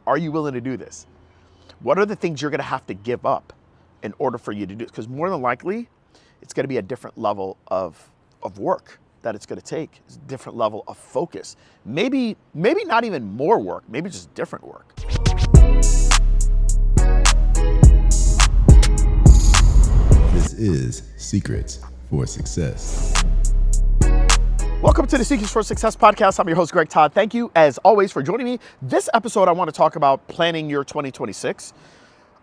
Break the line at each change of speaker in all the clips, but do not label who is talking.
Are you willing to do this? What are the things you're going to have to give up in order for you to do it? Because more than likely, it's going to be a different level of work that it's going to take. It's a different level of focus. Maybe not even more work, maybe just different work.
This is Secrets for Success.
Welcome to the Secrets for Success podcast. I'm your host, Greg Todd. Thank you, as always, for joining me. This episode, I want to talk about planning your 2026.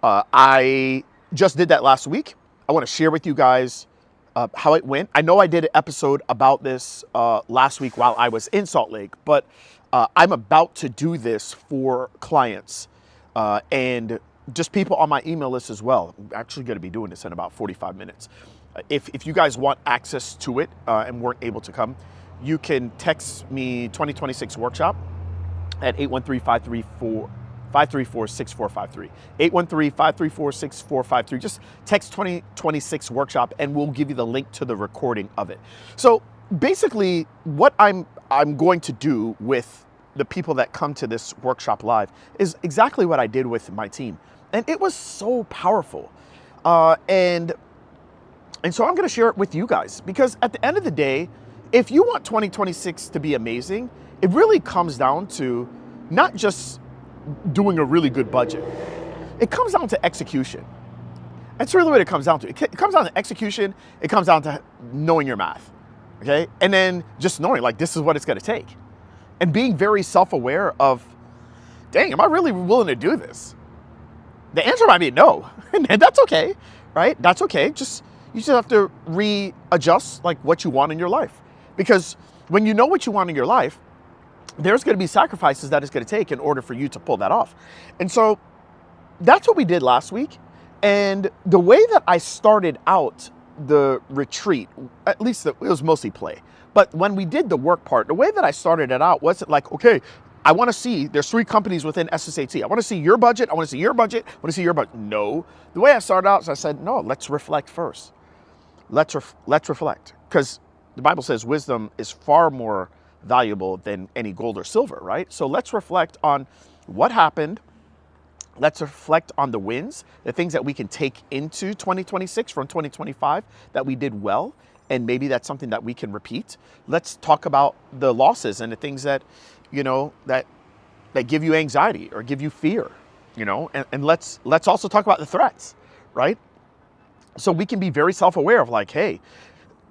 I just did that last week. I want to share with you guys how it went. I know I did an episode about this last week while I was in Salt Lake, but I'm about to do this for clients and just people on my email list as well. I'm actually going to be doing this in about 45 minutes. If you guys want access to it and weren't able to come, you can text me 2026 workshop at 813-534-6453. 813-534-6453. Just text 2026 workshop and we'll give you the link to the recording of it. So basically what I'm going to do with the people that come to this workshop live is exactly what I did with my team. And it was so powerful. And so I'm going to share it with you guys, because at the end of the day, if you want 2026 to be amazing, it really comes down to not just doing a really good budget. It comes down to execution. That's really what it comes down to. It comes down to execution. It comes down to knowing your math, okay? And then just knowing, like, this is what it's going to take. And being very self-aware of, dang, am I really willing to do this? The answer might be no, and that's okay, right? That's okay. You just have to readjust, like, what you want in your life. Because when you know what you want in your life, there's going to be sacrifices that it's going to take in order for you to pull that off. And so that's what we did last week. And the way that I started out the retreat, at least it was mostly play. But when we did the work part, the way that I started it out wasn't like, okay, I want to see, there's 3 companies within SSAT. I want to see your budget. I want to see your budget. I want to see your budget. No. The way I started out is I said, no, let's reflect first. Let's reflect. Because the Bible says wisdom is far more valuable than any gold or silver, right? So let's reflect on what happened. Let's reflect on the wins, the things that we can take into 2026 from 2025 that we did well, and maybe that's something that we can repeat. Let's talk about the losses and the things that, you know, that give you anxiety or give you fear, you know, and let's also talk about the threats, right? So we can be very self-aware of, like, hey,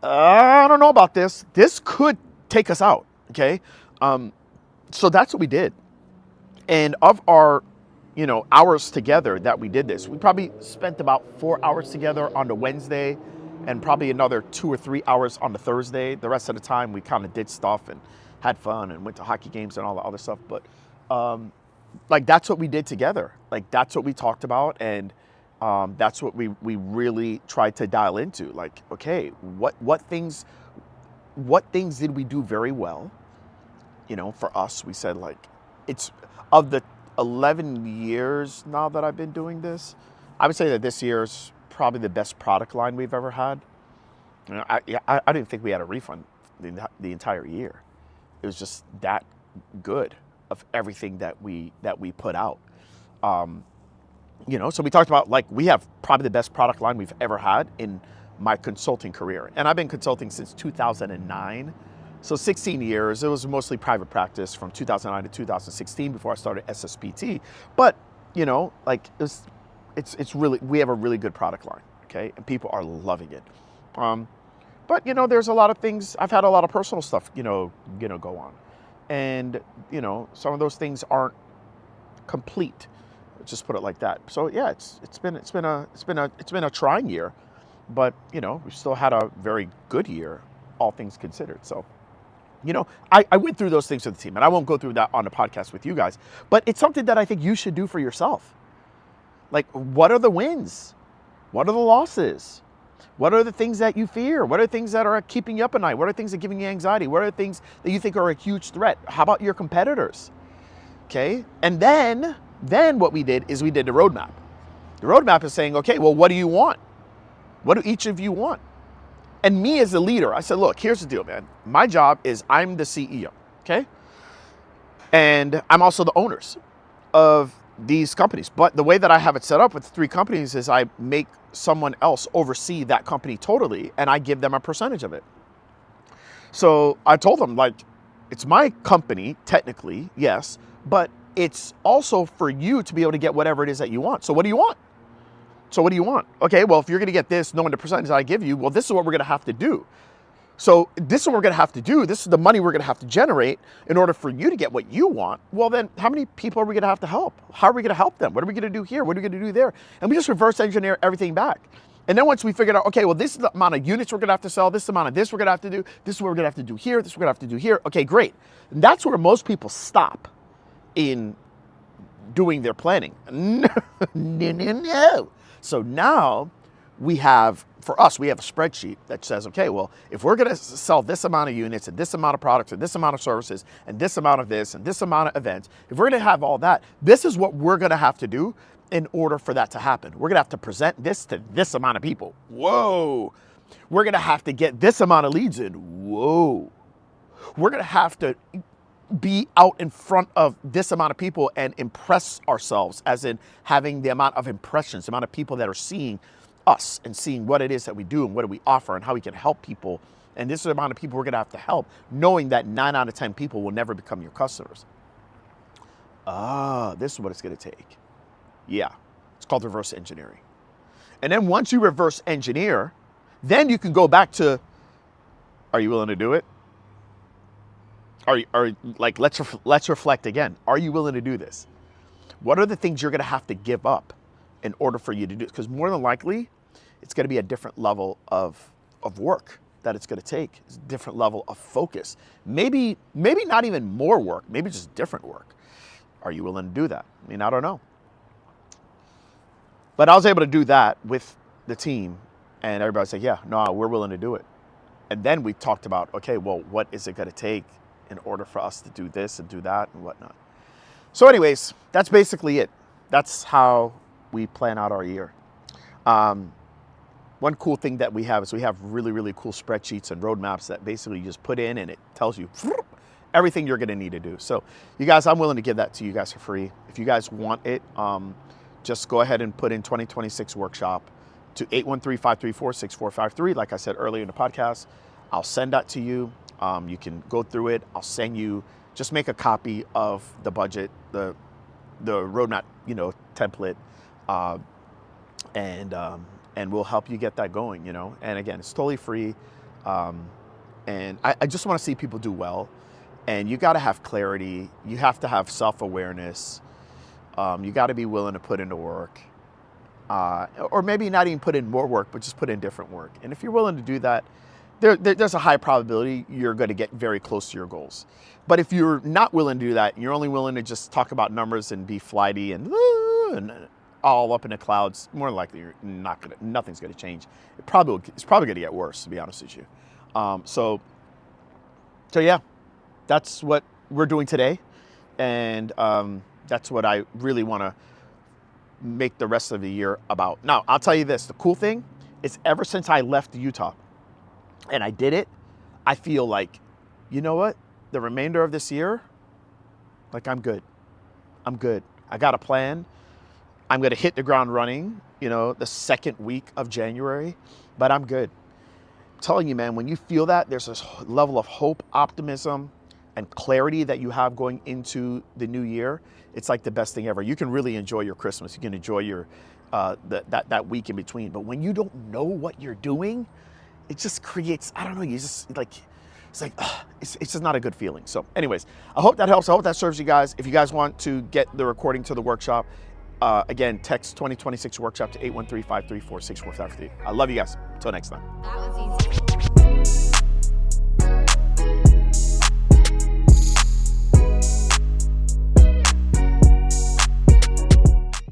I don't know about this. This could take us out, okay? So that's what we did. And of our, you know, hours together that we did this, we probably spent about 4 hours together on the Wednesday and probably another 2 or 3 hours on the Thursday. The rest of the time we kind of did stuff and had fun and went to hockey games and all the other stuff. But like, that's what we did together. Like, that's what we talked about. And that's what we really tried to dial into. Like, okay, what things did we do very well? You know, for us, we said, like, it's of the 11 years now that I've been doing this, I would say that this year's probably the best product line we've ever had. You know, I didn't think we had a refund the entire year. It was just that good of everything that we put out. You know, so we talked about, like, we have probably the best product line we've ever had in my consulting career. And I've been consulting since 2009. So 16 years. It was mostly private practice from 2009 to 2016 before I started SSPT. But, you know, like, it's really, we have a really good product line, okay? And people are loving it. But, you know, there's a lot of things, I've had a lot of personal stuff, you know, go on. And, you know, some of those things aren't complete. Just put it like that. So yeah, it's been a trying year, but, you know, we still had a very good year, all things considered. So, you know, I went through those things with the team, and I won't go through that on the podcast with you guys, but it's something that I think you should do for yourself. Like, what are the wins? What are the losses? What are the things that you fear? What are the things that are keeping you up at night? What are the things that are giving you anxiety? What are the things that you think are a huge threat? How about your competitors? Okay, and then what we did is we did the roadmap. The roadmap is saying, okay, well, what do you want? What do each of you want? And me as the leader, I said, look, here's the deal, man. My job is I'm the CEO, okay? And I'm also the owners of these companies. But the way that I have it set up with 3 companies is I make someone else oversee that company totally, and I give them a percentage of it. So I told them, like, it's my company, technically, yes, but it's also for you to be able to get whatever it is that you want. So what do you want? Okay, well, if you're going to get this, knowing the percentage I give you, well, this is what we're going to have to do. So this is what we're going to have to do. This is the money we're going to have to generate in order for you to get what you want. Well, then how many people are we going to have to help? How are we going to help them? What are we going to do here? What are we going to do there? And we just reverse engineer everything back. And then once we figured out, okay, well, this is the amount of units we're going to have to sell. This amount of this we're going to have to do. This is what we're going to have to do here. This is what we're going to have to do here. Okay, great. And that's where most people stop in doing their planning. No. So now we have a spreadsheet that says, okay, well, if we're going to sell this amount of units and this amount of products and this amount of services and this amount of this and this amount of events, if we're going to have all that, this is what we're going to have to do in order for that to happen. We're going to have to present this to this amount of people. Whoa. We're going to have to get this amount of leads in. Whoa. We're going to have to be out in front of this amount of people and impress ourselves, as in having the amount of impressions, the amount of people that are seeing us and seeing what it is that we do and what do we offer and how we can help people. And this is the amount of people we're going to have to help, knowing that 9 out of 10 people will never become your customers. This is what it's going to take. Yeah, it's called reverse engineering. And then once you reverse engineer, then you can go back to, are you willing to do it? Let's reflect again. Are you willing to do this? What are the things you're going to have to give up in order for you to do it? Because more than likely, it's going to be a different level of work that it's going to take. It's a different level of focus. Maybe not even more work, maybe just different work. Are you willing to do that? I mean, I don't know. But I was able to do that with the team, and everybody said, yeah, no, we're willing to do it. And then we talked about, okay, well, what is it going to take in order for us to do this and do that and whatnot. So anyways, that's basically it. That's how we plan out our year. One cool thing that we have is we have really, really cool spreadsheets and roadmaps that basically you just put in and it tells you everything you're going to need to do. So you guys, I'm willing to give that to you guys for free. If you guys want it, just go ahead and put in 2026 workshop to 813-534-6453. Like I said earlier in the podcast, I'll send that to you. You can go through it. I'll send you, just make a copy of the budget, the roadmap, template, and we'll help you get that going, And again, it's totally free. And I just want to see people do well. And you got to have clarity. You have to have self-awareness. You got to be willing to put into work. Or maybe not even put in more work, but just put in different work. And if you're willing to do that, there's a high probability you're going to get very close to your goals. But if you're not willing to do that, and you're only willing to just talk about numbers and be flighty and all up in the clouds, more than likely nothing's going to change. It's probably going to get worse, to be honest with you. So yeah, that's what we're doing today, and that's what I really want to make the rest of the year about. Now, I'll tell you this: the cool thing is, ever since I left Utah and I did it, I feel like, you know what? The remainder of this year, like, I'm good. I got a plan. I'm going to hit the ground running, the second week of January, but I'm good. I'm telling you, man, when you feel that, there's this level of hope, optimism, and clarity that you have going into the new year. It's like the best thing ever. You can really enjoy your Christmas. You can enjoy your that week in between. But when you don't know what you're doing, it just creates, I don't know, you just like, it's just not a good feeling. So anyways, I hope that helps. I hope that serves you guys. If you guys want to get the recording to the workshop, again, text 2026 workshop to 813-534-6453. I love you guys. Until next time. That was easy.